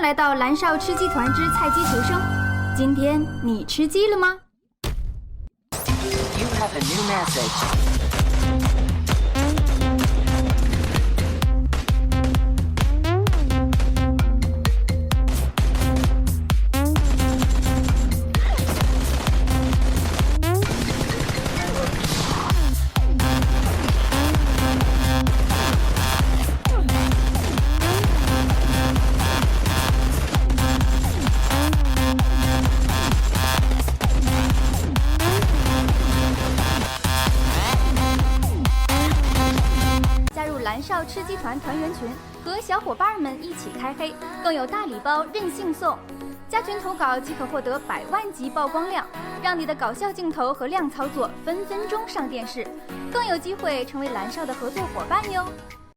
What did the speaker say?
来到蓝少吃鸡团之菜鸡求生。今天你吃鸡了吗？ You have a new message. 蓝少吃鸡团团员群，和小伙伴们一起开黑，更有大礼包任性送。加群投稿即可获得100万级曝光量，让你的搞笑镜头和亮操作分分钟上电视，更有机会成为蓝少的合作伙伴哟。